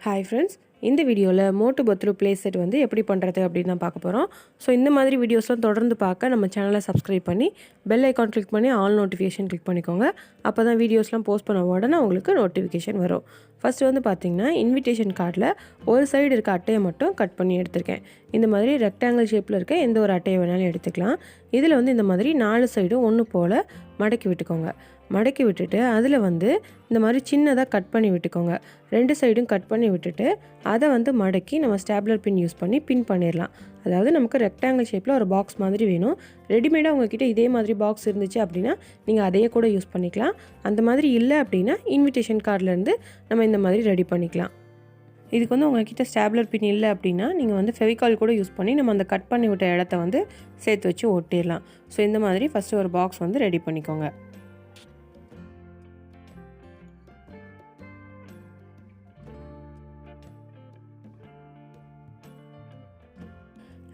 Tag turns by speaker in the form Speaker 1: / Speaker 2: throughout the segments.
Speaker 1: Hi friends, இந்த வீடியோவில் மோட்டு Badr playset வந்து எப்படி பண்ணுறது அப்படின்னு தான் பார்க்க போகிறோம். ஸோ இந்த மாதிரி வீடியோஸ்லாம் தொடர்ந்து பார்க்க நம்ம சேனலை சப்ஸ்கிரைப் பண்ணி பெல் ஐக்கான் கிளிக் பண்ணி ஆல் நோட்டிஃபிகேஷன் கிளிக் பண்ணிக்கோங்க. அப்போ தான் வீடியோஸ்லாம் போஸ்ட் பண்ண உடனே உங்களுக்கு நோட்டிஃபிகேஷன் வரும். ஃபஸ்ட்டு வந்து பார்த்திங்கன்னா இன்விடேஷன் கார்டில் ஒரு சைடு இருக்க அட்டையை மட்டும் கட் பண்ணி எடுத்திருக்கேன். இந்த மாதிரி ரெக்டாங்கிள் ஷேப்பில் இருக்க எந்த ஒரு அட்டையை வேணாலும் எடுத்துக்கலாம். இதில் வந்து இந்த மாதிரி 4 சைடும் ஒன்று போல் மடக்கி விட்டுக்கோங்க. மடக்கி விட்டுட்டு அதில் வந்து இந்த மாதிரி சின்னதாக கட் பண்ணி விட்டுக்கோங்க. 2 சைடும் கட் பண்ணி விட்டுட்டு அதை வந்து மடக்கி நம்ம ஸ்டாப்லர் பின் யூஸ் பண்ணி பின் பண்ணிடலாம். அதாவது நமக்கு ரெக்டாங்கிள் ஷேப்பில் ஒரு பாக்ஸ் மாதிரி வேணும். ரெடிமேடாக உங்ககிட்ட இதே மாதிரி பாக்ஸ் இருந்துச்சு அப்படின்னா நீங்கள் அதையே கூட யூஸ் பண்ணிக்கலாம். அந்த மாதிரி இல்லை அப்படின்னா இன்விடேஷன் கார்ட்லேருந்து நம்ம இந்த மாதிரி ரெடி பண்ணிக்கலாம். இதுக்கு வந்து உங்கள்கிட்ட ஸ்டாப்லர் பின் இல்லை அப்படின்னா நீங்கள் வந்து ஃபெவிகால் கூட யூஸ் பண்ணி நம்ம அந்த கட் பண்ணி விட்ட இடத்த வந்து சேர்த்து வச்சு ஒட்டிடலாம். ஸோ இந்த மாதிரி ஃபஸ்ட்டு ஒரு பாக்ஸ் வந்து ரெடி பண்ணிக்கோங்க.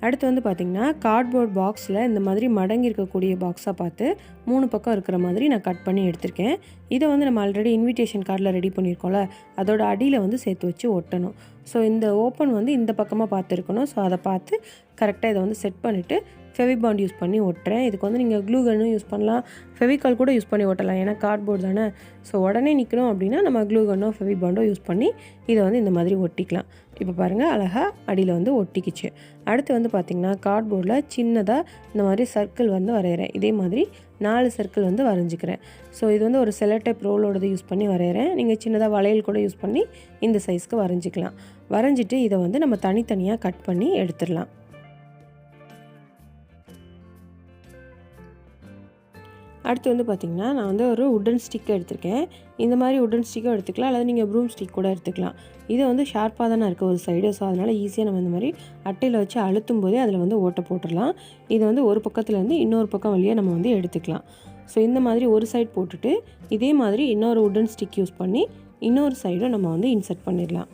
Speaker 1: அடுத்து வந்து பார்த்திங்கன்னா கார்ட்போர்ட் பாக்ஸில் இந்த மாதிரி மடங்கி இருக்கக்கூடிய பாக்ஸாக பார்த்து 3 பக்கம் இருக்கிற மாதிரி நான் கட் பண்ணி எடுத்திருக்கேன். இதை வந்து நம்ம ஆல்ரெடி இன்விடேஷன் கார்டில் ரெடி பண்ணியிருக்கோம்ல, அதோட அடியில் வந்து சேர்த்து வச்சு ஒட்டணும். ஸோ இந்த ஓப்பன் வந்து இந்த பக்கமாக பார்த்துருக்கணும். ஸோ அதை பார்த்து கரெக்டாக இதை வந்து செட் பண்ணிவிட்டு ஃபெவிபாண்ட் யூஸ் பண்ணி ஒட்டுறேன். இதுக்கு வந்து நீங்கள் க்ளூ கன்னும் யூஸ் பண்ணலாம், ஃபெவிகால் கூட யூஸ் பண்ணி ஒட்டலாம். ஏன்னா கார்ட்போர்ட் தானே. ஸோ உடனே நிற்கணும் அப்படின்னா நம்ம க்ளூ கன்னோ ஃபெவிபாண்டோ யூஸ் பண்ணி இதை வந்து இந்த மாதிரி ஒட்டிக்கலாம். இப்போ பாருங்கள், அழகாக அடியில் வந்து ஒட்டிக்கிச்சு. அடுத்து வந்து பார்த்திங்கன்னா கார்ட்போர்டில் சின்னதாக இந்த மாதிரி சர்க்கிள் வந்து வரைகிறேன். இதே மாதிரி 4 சர்க்கிள் வந்து வரைஞ்சிக்கிறேன். ஸோ இது வந்து ஒரு செலோடேப் ரோலோடது யூஸ் பண்ணி வரைகிறேன். நீங்கள் சின்னதாக வளையல் கூட யூஸ் பண்ணி இந்த சைஸ்க்கு வரைஞ்சிக்கலாம். வரைஞ்சிட்டு இதை வந்து நம்ம தனித்தனியாக கட் பண்ணி எடுத்துடலாம். அடுத்து வந்து பார்த்திங்கன்னா நான் வந்து ஒரு உட்டன் ஸ்டிக்கை எடுத்திருக்கேன். இந்த மாதிரி உட்டன் ஸ்டிக்கும் எடுத்துக்கலாம், அல்லது நீங்கள் ப்ரூம் ஸ்டிக் கூட எடுத்துக்கலாம். இதை வந்து ஷார்ப்பாக தானே இருக்குது ஒரு சைடு. ஸோ அதனால் ஈஸியாக நம்ம இந்த மாதிரி அட்டையில் வச்சு அழுத்தும் போதே அதில் வந்து ஓட்டை போட்டுடலாம். இதை வந்து ஒரு பக்கத்துலேருந்து இன்னொரு பக்கம் வழியாக நம்ம வந்து எடுத்துக்கலாம். ஸோ இந்த மாதிரி ஒரு சைடு போட்டுட்டு இதே மாதிரி இன்னொரு உட்டன் ஸ்டிக் யூஸ் பண்ணி இன்னொரு சைடும் நம்ம வந்து இன்சர்ட் பண்ணிடலாம்.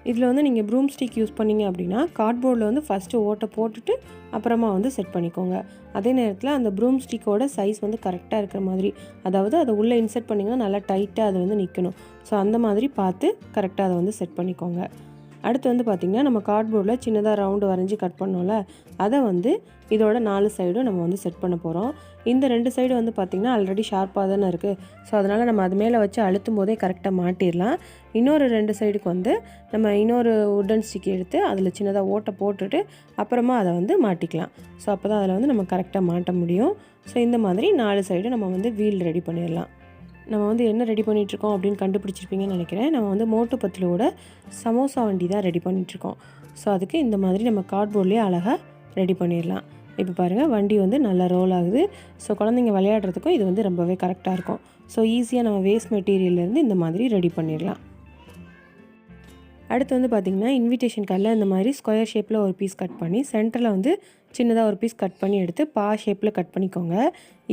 Speaker 1: இதில் வந்து நீங்கள் ப்ரூம் ஸ்டிக் யூஸ் பண்ணிங்க அப்படின்னா கார்ட்போர்டில் வந்து ஃபஸ்ட்டு ஓட்டை போட்டுட்டு அப்புறமா வந்து செட் பண்ணிக்கோங்க. அதே நேரத்தில் அந்த ப்ரூம் ஸ்டிக்கோட சைஸ் வந்து கரெக்டாக இருக்கிற மாதிரி, அதாவது அதை உள்ளே இன்சர்ட் பண்ணிங்கன்னா நல்லா டைட்டாக அது வந்து நிற்கணும். ஸோ அந்த மாதிரி பார்த்து கரெக்டாக அதை வந்து செட் பண்ணிக்கோங்க. அடுத்து வந்து பார்த்திங்கன்னா நம்ம கார்ட்போர்டில் சின்னதாக ரவுண்டு வரைஞ்சி கட் பண்ணோம்ல, அதை வந்து இதோட 4 சைடும் நம்ம வந்து செட் பண்ண போகிறோம். இந்த 2 சைடு வந்து பார்த்திங்கன்னா ஆல்ரெடி ஷார்ப்பாக தானே இருக்குது. ஸோ அதனால் நம்ம அது மேலே வச்சு அழுத்தும் போதே கரெக்டாக மாட்டிடலாம். இன்னொரு 2 சைடுக்கு வந்து நம்ம இன்னொரு உட்டன் ஸ்டிக் எடுத்து அதில் சின்னதாக ஓட்டை போட்டுட்டு அப்புறமா அதை வந்து மாட்டிக்கலாம். ஸோ அப்போ தான் அதில் வந்து நம்ம கரெக்டாக மாட்ட முடியும். ஸோ இந்த மாதிரி 4 சைடு நம்ம வந்து வீல் ரெடி பண்ணிடலாம். நம்ம வந்து என்ன ரெடி பண்ணிகிட்ருக்கோம் அப்படின்னு கண்டுபிடிச்சிருப்பீங்கன்னு நினைக்கிறேன். நம்ம வந்து மோட்டு பத்லுவோட சமோசா வண்டி தான் ரெடி பண்ணிகிட்ருக்கோம். ஸோ அதுக்கு இந்த மாதிரி நம்ம கார்ட்போர்ட்லேயே அழகாக ரெடி பண்ணிடலாம். இப்போ பாருங்கள், வண்டி வந்து நல்லா ரோல் ஆகுது. ஸோ குழந்தைங்க விளையாடுறதுக்கும் இது வந்து ரொம்பவே கரெக்டாக இருக்கும். ஸோ ஈஸியாக நம்ம வேஸ்ட் மெட்டீரியல்லேருந்து இந்த மாதிரி ரெடி பண்ணிடலாம். அடுத்து வந்து பார்த்திங்கன்னா இன்விடேஷன் கார்டில் இந்த மாதிரி ஸ்கொயர் ஷேப்பில் ஒரு பீஸ் கட் பண்ணி சென்டரில் வந்து சின்னதாக ஒரு பீஸ் கட் பண்ணி எடுத்து ஷேப்பில் கட் பண்ணிக்கோங்க.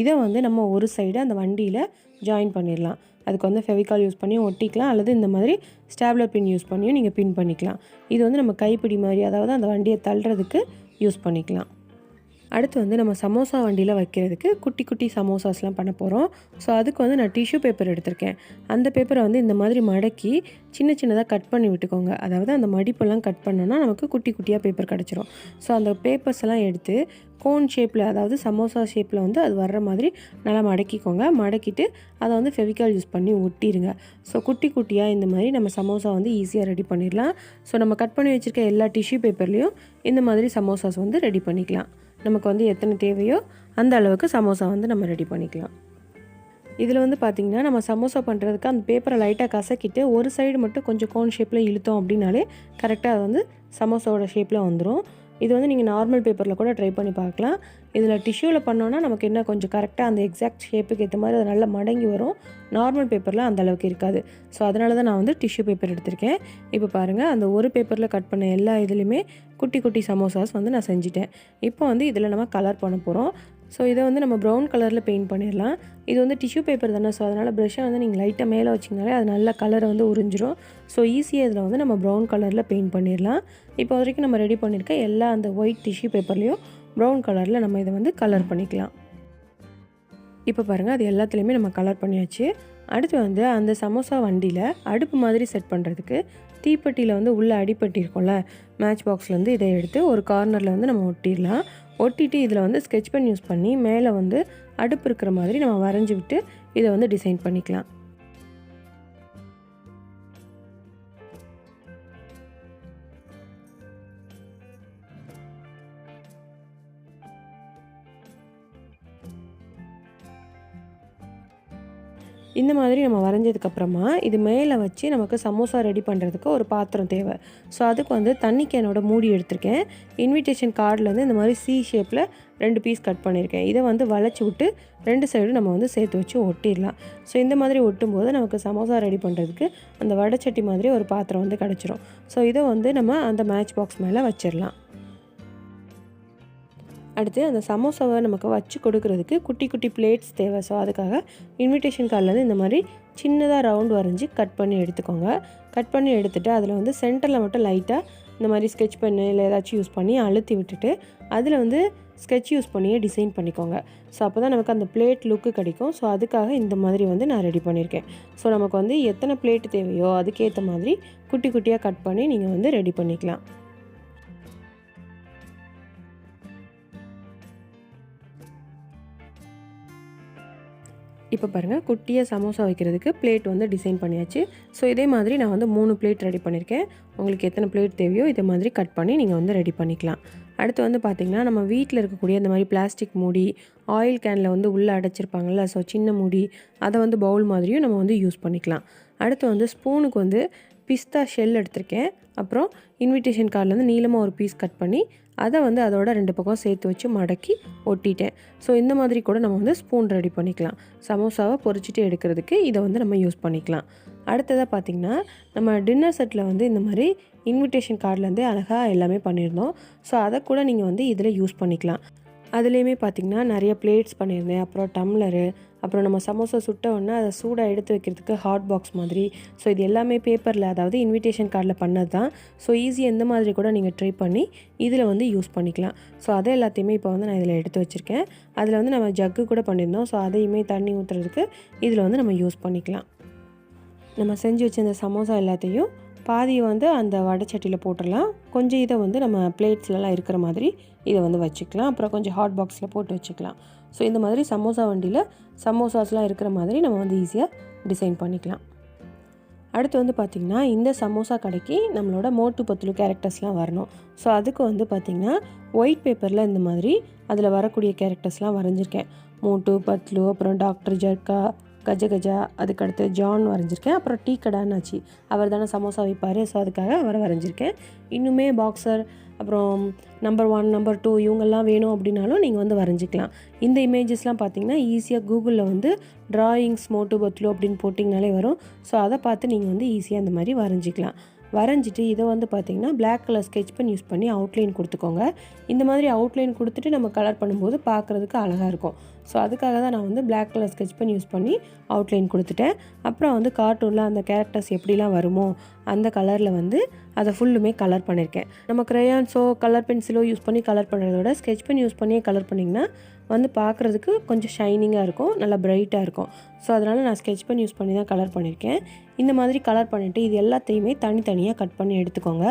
Speaker 1: இதை வந்து நம்ம ஒரு சைடு அந்த வண்டியில் ஜாயின் பண்ணிடலாம். அதுக்கு வந்து ஃபெவிகால் யூஸ் பண்ணி ஒட்டிக்கலாம், அல்லது இந்த மாதிரி ஸ்டாப்லர் பின் யூஸ் பண்ணியும் நீங்கள் பின் பண்ணிக்கலாம். இது வந்து நம்ம கைப்பிடி மாதிரி, அதாவது அந்த வண்டியை தள்ளுறதுக்கு யூஸ் பண்ணிக்கலாம். அடுத்து வந்து நம்ம சமோசா வண்டியில் வைக்கிறதுக்கு குட்டி குட்டி சமோசாஸ்லாம் பண்ண போகிறோம். ஸோ அதுக்கு வந்து நான் டிஷ்யூ பேப்பர் எடுத்திருக்கேன். அந்த பேப்பரை வந்து இந்த மாதிரி மடக்கி சின்ன சின்னதாக கட் பண்ணி விட்டுக்கோங்க. அதாவது அந்த மடிப்பெல்லாம் கட் பண்ணோன்னா நமக்கு குட்டி குட்டியாக பேப்பர் கிடச்சிரும். ஸோ அந்த பேப்பர்ஸ் எல்லாம் எடுத்து கோன் ஷேப்பில், அதாவது சமோசா ஷேப்பில் வந்து அது வர்ற மாதிரி நல்லா மடக்கிக்கோங்க. மடக்கிட்டு அதை வந்து ஃபெவிகால் யூஸ் பண்ணி ஒட்டிடுங்க. ஸோ குட்டி குட்டியாக இந்த மாதிரி நம்ம சமோசா வந்து ஈஸியாக ரெடி பண்ணிடலாம். ஸோ நம்ம கட் பண்ணி வச்சுருக்க எல்லா டிஷ்யூ பேப்பர்லேயும் இந்த மாதிரி சமோசாஸ் வந்து ரெடி பண்ணிக்கலாம். நமக்கு வந்து எத்தனை தேவையோ அந்த அளவுக்கு சமோசா வந்து நம்ம ரெடி பண்ணிக்கலாம். இதில் வந்து பார்த்திங்கன்னா நம்ம சமோசா பண்ணுறதுக்கு அந்த பேப்பரை லைட்டாக கசக்கிட்டு ஒரு சைடு மட்டும் கொஞ்சம் கோன் ஷேப்பில் இழுத்தோம் அப்படின்னாலே கரெக்டாக அது வந்து சமோசாவோட ஷேப்பில் வந்துடும். இது வந்து நீங்கள் நார்மல் பேப்பரில் கூட ட்ரை பண்ணி பார்க்கலாம். இதில் டிஷ்யூவில் பண்ணோன்னா நமக்கு என்ன கொஞ்சம் கரெக்டாக அந்த எக்ஸாக்ட் ஷேப்புக்கு ஏற்ற மாதிரி அது நல்லா மடங்கி வரும். நார்மல் பேப்பரில் அந்த அளவுக்கு இருக்காது. ஸோ அதனால தான் நான் வந்து டிஷ்யூ பேப்பர் எடுத்திருக்கேன். இப்போ பாருங்கள், அந்த ஒரு பேப்பரில் கட் பண்ண எல்லா இதுலேயுமே குட்டி குட்டி சமோசாஸ் வந்து நான் செஞ்சுட்டேன். இப்போ வந்து இதில் நம்ம கலர் பண்ண போகிறோம். ஸோ இதை வந்து நம்ம ப்ரௌன் கலரில் பெயிண்ட் பண்ணிடலாம். இது வந்து டிஷ்யூ பேப்பர் தானே. ஸோ அதனால் ப்ரஷ்ஷை வந்து நீங்கள் லைட்டாக மேலே வச்சிங்கனாலே அது நல்ல கலரை வந்து உறிஞ்சிரும். ஸோ ஈஸியாக இதில் வந்து நம்ம ப்ரௌன் கலரில் பெயிண்ட் பண்ணிடலாம். இப்போ வரைக்கும் நம்ம ரெடி பண்ணியிருக்க எல்லா அந்த ஒயிட் டிஷ்யூ பேப்பர்லேயும் ப்ரௌன் கலரில் நம்ம இதை வந்து கலர் பண்ணிக்கலாம். இப்போ பாருங்கள், அது எல்லாத்துலேயுமே நம்ம கலர் பண்ணியாச்சு. அடுத்து வந்து அந்த சமோசா வண்டியில் அடுப்பு மாதிரி செட் பண்ணுறதுக்கு தீப்பெட்டியில் வந்து உள்ளே அடிப்பட்டி இருக்கும்ல, மேட்ச் பாக்ஸ்லேருந்து இதை எடுத்து ஒரு கார்னரில் வந்து நம்ம ஒட்டிடலாம். ஒட்டிட்டு இதில் வந்து ஸ்கெட்ச் பென் யூஸ் பண்ணி மேலே வந்து அடுப்பு இருக்கிற மாதிரி நம்ம வரைஞ்சி விட்டு இதை வந்து டிசைன் பண்ணிக்கலாம். இந்த மாதிரி நம்ம வரைஞ்சதுக்கப்புறமா இது மேலே வச்சு நமக்கு சமோசா ரெடி பண்ணுறதுக்கு ஒரு பாத்திரம் தேவை. ஸோ அதுக்கு வந்து தண்ணி கேனோட மூடி எடுத்திருக்கேன். இன்விடேஷன் கார்ட்லேருந்து இந்த மாதிரி சி ஷேப்பில் 2 பீஸ் கட் பண்ணியிருக்கேன். இதை வந்து வளைச்சி விட்டு 2 சைடும் நம்ம வந்து சேர்த்து வச்சு ஒட்டிடலாம். ஸோ இந்த மாதிரி ஒட்டும்போது நமக்கு சமோசா ரெடி பண்ணுறதுக்கு அந்த வடைச்சட்டி மாதிரி ஒரு பாத்திரம் வந்து கிடச்சிரும். ஸோ இதை வந்து நம்ம அந்த மேட்ச் பாக்ஸ் மேலே வச்சிடலாம். அடுத்து அந்த சமோசாவை நமக்கு வச்சு கொடுக்குறதுக்கு குட்டி குட்டி பிளேட்ஸ் தேவை. ஸோ அதுக்காக இன்விடேஷன் கார்ட்லேருந்து இந்த மாதிரி சின்னதாக ரவுண்ட் வரைஞ்சி கட் பண்ணி எடுத்துக்கோங்க. கட் பண்ணி எடுத்துகிட்டு அதில் வந்து சென்டரில் மட்டும் லைட்டாக இந்த மாதிரி ஸ்கெட்ச் பென்னு இல்லை ஏதாச்சும் யூஸ் பண்ணி அழுத்தி விட்டுட்டு அதில் வந்து ஸ்கெட்ச் யூஸ் பண்ணியே டிசைன் பண்ணிக்கோங்க. ஸோ அப்போ தான் நமக்கு அந்த பிளேட் லுக்கு கிடைக்கும். ஸோ அதுக்காக இந்த மாதிரி வந்து நான் ரெடி பண்ணியிருக்கேன். ஸோ நமக்கு வந்து எத்தனை பிளேட் தேவையோ அதுக்கேற்ற மாதிரி குட்டி குட்டியாக கட் பண்ணி நீங்கள் வந்து ரெடி பண்ணிக்கலாம். இப்போ பாருங்கள், குட்டியாக சமோசா வைக்கிறதுக்கு பிளேட் வந்து டிசைன் பண்ணியாச்சு. ஸோ இதே மாதிரி நான் வந்து 3 பிளேட் ரெடி பண்ணியிருக்கேன். உங்களுக்கு எத்தனை பிளேட் தேவையோ இதே மாதிரி கட் பண்ணி நீங்கள் வந்து ரெடி பண்ணிக்கலாம். அடுத்து வந்து பார்த்திங்கன்னா, நம்ம வீட்டில் இருக்கக்கூடிய இந்த மாதிரி பிளாஸ்டிக் மூடி, ஆயில் கேனில் வந்து உள்ளே அடைச்சிருப்பாங்கள்ல, ஸோ சின்ன மூடி, அதை வந்து பவுல் மாதிரியும் நம்ம வந்து யூஸ் பண்ணிக்கலாம். அடுத்து வந்து ஸ்பூனுக்கு வந்து பிஸ்தா ஷெல் எடுத்திருக்கேன். அப்புறம் இன்விடேஷன் கார்ட்லேருந்து நீளமாக ஒரு பீஸ் கட் பண்ணி அதை வந்து அதோட 2 பக்கம் சேர்த்து வச்சு மடக்கி ஒட்டிட்டேன். ஸோ இந்த மாதிரி கூட நம்ம வந்து ஸ்பூன் ரெடி பண்ணிக்கலாம். சமோசாவை பொரிச்சிட்டு எடுக்கிறதுக்கு இதை வந்து நம்ம யூஸ் பண்ணிக்கலாம். அடுத்ததாக பார்த்திங்கன்னா, நம்ம டின்னர் செட்டில் வந்து இந்த மாதிரி இன்விடேஷன் கார்ட்லேருந்தே அழகாக எல்லாமே பண்ணியிருந்தோம். ஸோ அதை கூட நீங்கள் வந்து இதில் யூஸ் பண்ணிக்கலாம். அதுலேயுமே பார்த்திங்கன்னா நிறைய பிளேட்ஸ் பண்ணியிருந்தேன். அப்புறம் டம்ளரு, அப்புறம் நம்ம சமோசா சுட்ட உடனே அதை சூடாக எடுத்து வைக்கிறதுக்கு ஹாட் பாக்ஸ் மாதிரி. ஸோ இது எல்லாமே பேப்பரில், அதாவது இன்விடேஷன் கார்டில் பண்ணது தான். ஸோ ஈஸியாக எந்த மாதிரி கூட நீங்கள் ட்ரை பண்ணி இதில் வந்து யூஸ் பண்ணிக்கலாம். ஸோ அதை எல்லாத்தையுமே இப்போ வந்து நான் இதில் எடுத்து வச்சுருக்கேன். அதில் வந்து நம்ம ஜக்கு கூட பண்ணியிருந்தோம். ஸோ அதையுமே தண்ணி ஊற்றுறதுக்கு இதில் வந்து நம்ம யூஸ் பண்ணிக்கலாம். நம்ம செஞ்சு வச்ச இந்த சமோசா எல்லாத்தையும் பாதியை வந்து அந்த வடைச்சட்டியில் போட்டுடலாம். கொஞ்சம் இதை வந்து நம்ம பிளேட்ஸ்லலாம் இருக்கிற மாதிரி இதை வந்து வச்சுக்கலாம். அப்புறம் கொஞ்சம் ஹாட் பாக்ஸில் போட்டு வச்சுக்கலாம். ஸோ இந்த மாதிரி சமோசா வண்டியில் சமோசாஸ்லாம் இருக்கிற மாதிரி நம்ம வந்து ஈஸியாக டிசைன் பண்ணிக்கலாம். அடுத்து வந்து பார்த்திங்கன்னா, இந்த சமோசா கடைக்கு நம்மளோட மோட்டு பத்லு கேரக்டர்ஸ்லாம் வரணும். ஸோ அதுக்கு வந்து பார்த்திங்கன்னா, ஒயிட் பேப்பரில் இந்த மாதிரி அதில் வரக்கூடிய கேரக்டர்ஸ்லாம் வரைஞ்சிருக்கேன். மோட்டு, பத்லு, அப்புறம் டாக்டர் ஜர்க்கா, கஜ கஜா, அதுக்கடுத்து ஜான் வரைஞ்சிருக்கேன். அப்புறம் டீ கடான்னாச்சு, அவர் தானே சமோசா வைப்பார். ஸோ அதுக்காக அவரை வரைஞ்சிருக்கேன். இன்னுமே பாக்ஸர், அப்புறம் நம்பர் 1, நம்பர் 2 இவங்கெல்லாம் வேணும் அப்படின்னாலும் நீங்கள் வந்து வரைஞ்சிக்கலாம். இந்த இமேஜஸ்லாம் பார்த்திங்கன்னா ஈஸியாக கூகுளில் வந்து ட்ராயிங்ஸ் மோட்டு பத்லு அப்படின்னு போட்டிங்கனாலே வரும். ஸோ அதை பார்த்து நீங்கள் வந்து ஈஸியாக இந்த மாதிரி வரைஞ்சிக்கலாம். வரைஞ்சிட்டு இதை வந்து பார்த்திங்கன்னா black colour sketch pen use பண்ணி அவுட்லைன் கொடுத்துக்கோங்க. இந்த மாதிரி அவுட்லைன் கொடுத்துட்டு நம்ம கலர் பண்ணும்போது பார்க்குறதுக்கு அழகாக இருக்கும். ஸோ அதுக்காக தான் நான் வந்து black colour sketch pen use பண்ணி அவுட்லைன் கொடுத்துட்டேன். அப்புறம் வந்து கார்ட்டூனில் அந்த கேரக்டர்ஸ் எப்படிலாம் வருமோ அந்த கலரில் வந்து அதை ஃபுல்லுமே கலர் பண்ணியிருக்கேன். நம்ம க்ரையான்ஸோ கலர் பென்சிலோ யூஸ் பண்ணி கலர் பண்ணுறத விட ஸ்கெட்ச் பென் யூஸ் பண்ணியே கலர் பண்ணிங்கன்னா வந்து பார்க்குறதுக்கு கொஞ்சம் ஷைனிங்காக இருக்கும், நல்லா பிரைட்டாக இருக்கும். ஸோ அதனால் நான் ஸ்கெட்ச் பென் யூஸ் பண்ணி தான் கலர் பண்ணியிருக்கேன். இந்த மாதிரி கலர் பண்ணிவிட்டு இது எல்லாத்தையுமே தனித்தனியாக கட் பண்ணி எடுத்துக்கோங்க.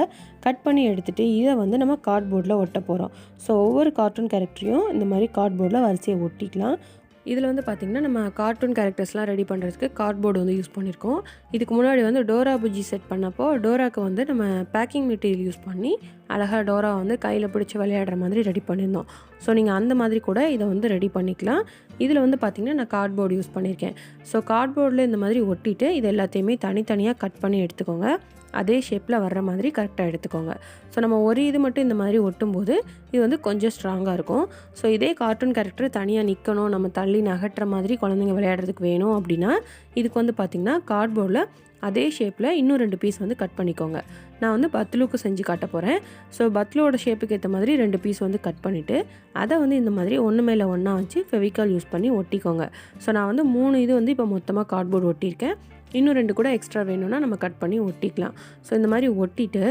Speaker 1: கட் பண்ணி எடுத்துகிட்டு இதை வந்து நம்ம கார்ட்போர்டில் ஒட்ட போகிறோம். ஸோ ஒவ்வொரு கார்ட்டூன் கேரக்டரையும் இந்த மாதிரி கார்ட்போர்டில் வரிசையை ஒட்டிக்கலாம். இதில் வந்து பார்த்திங்கன்னா, நம்ம கார்ட்டூன் கேரக்டர்ஸ்லாம் ரெடி பண்ணுறதுக்கு கார்ட்போர்டு வந்து யூஸ் பண்ணியிருக்கோம். இதுக்கு முன்னாடி வந்து டோரா புஜ்ஜி செட் பண்ணப்போ டோராக்கு வந்து நம்ம பேக்கிங் மெட்டீரியல் யூஸ் பண்ணி அழகாக டோரா வந்து கையில் பிடிச்சி விளையாடுற மாதிரி ரெடி பண்ணியிருந்தோம். ஸோ நீங்கள் அந்த மாதிரி கூட இதை வந்து ரெடி பண்ணிக்கலாம். இதில் வந்து பார்த்திங்கன்னா, நான் கார்ட்போர்டு யூஸ் பண்ணியிருக்கேன். ஸோ கார்ட்போர்டில் இந்த மாதிரி ஒட்டிட்டு இது எல்லாத்தையுமே தனித்தனியாக கட் பண்ணி எடுத்துக்கோங்க. அதே ஷேப்பில் வர்ற மாதிரி கரெக்டாக எடுத்துக்கோங்க. ஸோ நம்ம ஒரு இது மட்டும் இந்த மாதிரி ஒட்டும்போது இது வந்து கொஞ்சம் ஸ்ட்ராங்காக இருக்கும். ஸோ இதே கார்ட்டூன் கேரக்டர் தனியாக நிற்கணும், நம்ம தள்ளி நகட்டுற மாதிரி குழந்தைங்க விளையாடுறதுக்கு வேணும் அப்படின்னா இதுக்கு வந்து பார்த்திங்கன்னா கார்ட்போர்டில் அதே ஷேப்பில் இன்னும் 2 பீஸ் வந்து கட் பண்ணிக்கோங்க. நான் வந்து பத்லுக்கு செஞ்சு காட்ட போகிறேன். ஸோ பத்லோட ஷேப்புக்கு ஏற்ற மாதிரி 2 பீஸ் வந்து கட் பண்ணிவிட்டு அதை வந்து இந்த மாதிரி ஒன்று மேலே ஒன்றா வச்சு ஃபெவிகால் யூஸ் பண்ணி ஒட்டிக்கோங்க. ஸோ நான் வந்து 3 இது வந்து இப்போ மொத்தமாக கார்ட்போர்டு ஒட்டியிருக்கேன். இன்னும் 2 கூட எக்ஸ்ட்ரா வேணும்னா நம்ம கட் பண்ணி ஒட்டிக்கலாம். ஸோ இந்த மாதிரி ஒட்டிட்டு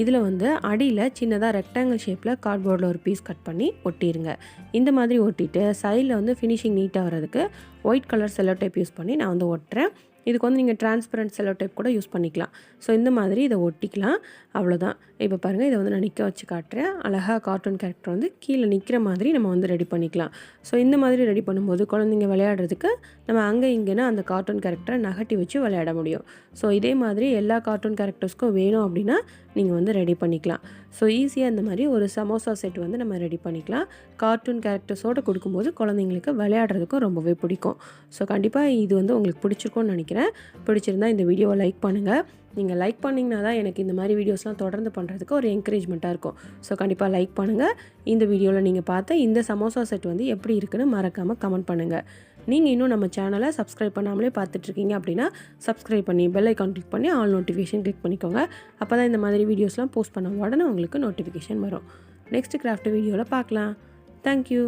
Speaker 1: இதில் வந்து அடியில் சின்னதாக ரெக்டாங்கிள் ஷேப்பில் கார்ட்போர்டில் ஒரு பீஸ் கட் பண்ணி ஒட்டிடுங்க. இந்த மாதிரி ஒட்டிட்டு சைடில் வந்து ஃபினிஷிங் நீட்டாக வர்றதுக்கு white colour cello tape use பண்ணி நான் வந்து ஒட்டுறேன். இதுக்கு வந்து நீங்கள் டிரான்ஸ்பரண்ட் செல்லோ டேப் கூட யூஸ் பண்ணிக்கலாம். ஸோ இந்த மாதிரி இதை ஒட்டிக்கலாம். அவ்வளோதான். இப்போ பாருங்கள், இதை வந்து நான் நிற்க வச்சு காட்டுறேன். அழகாக கார்ட்டூன் கேரக்டர் வந்து கீழே நிற்கிற மாதிரி நம்ம வந்து ரெடி பண்ணிக்கலாம். ஸோ இந்த மாதிரி ரெடி பண்ணும்போது குழந்தைங்க விளையாடுறதுக்கு நம்ம அங்கே இங்கேனா அந்த கார்ட்டூன் கேரக்டரை நகட்டி வச்சு விளையாட முடியும். ஸோ இதே மாதிரி எல்லா கார்ட்டூன் கேரக்டர்ஸ்க்கும் வேணும் அப்படின்னா நீங்கள் வந்து ரெடி பண்ணிக்கலாம். ஸோ ஈஸியாக இந்த மாதிரி ஒரு சமோசா செட் வந்து நம்ம ரெடி பண்ணிக்கலாம். கார்ட்டூன் கேரக்டர்ஸோடு கொடுக்கும்போது குழந்தைங்களுக்கு விளையாடுறதுக்கும் ரொம்பவே பிடிக்கும். ஸோ கண்டிப்பாக இது வந்து உங்களுக்கு பிடிச்சிருக்கும்னு நினைக்கிறேன். பிடிச்சிருந்தா இந்த வீடியோவை லைக் பண்ணுங்கள். நீங்கள் லைக் பண்ணிங்கன்னா தான் எனக்கு இந்த மாதிரி வீடியோஸ்லாம் தொடர்ந்து பண்ணுறதுக்கு ஒரு என்கரேஜ்மெண்ட்டாக இருக்கும். ஸோ கண்டிப்பாக லைக் பண்ணுங்கள். இந்த வீடியோவில் நீங்கள் பார்த்த இந்த சமோசா செட் வந்து எப்படி இருக்குன்னு மறக்காமல் கமெண்ட் பண்ணுங்கள். நீங்கள் இன்னும் நம்ம சேனலை சப்ஸ்கிரைப் பண்ணாமலே பார்த்துட்ருக்கீங்க அப்படின்னா சப்ஸ்கிரைப் பண்ணி பெல் ஐக்கான் கிளிக் பண்ணி ஆல் நோட்டிஃபிகேஷன் கிளிக் பண்ணிக்கோங்க. அப்போ தான் இந்த மாதிரி வீடியோஸ்லாம் போஸ்ட் பண்ண உடனே உங்களுக்கு நோட்டிஃபிகேஷன் வரும். நெக்ஸ்ட் கிராஃப்ட் வீடியோவில் பார்க்கலாம். தேங்க்யூ.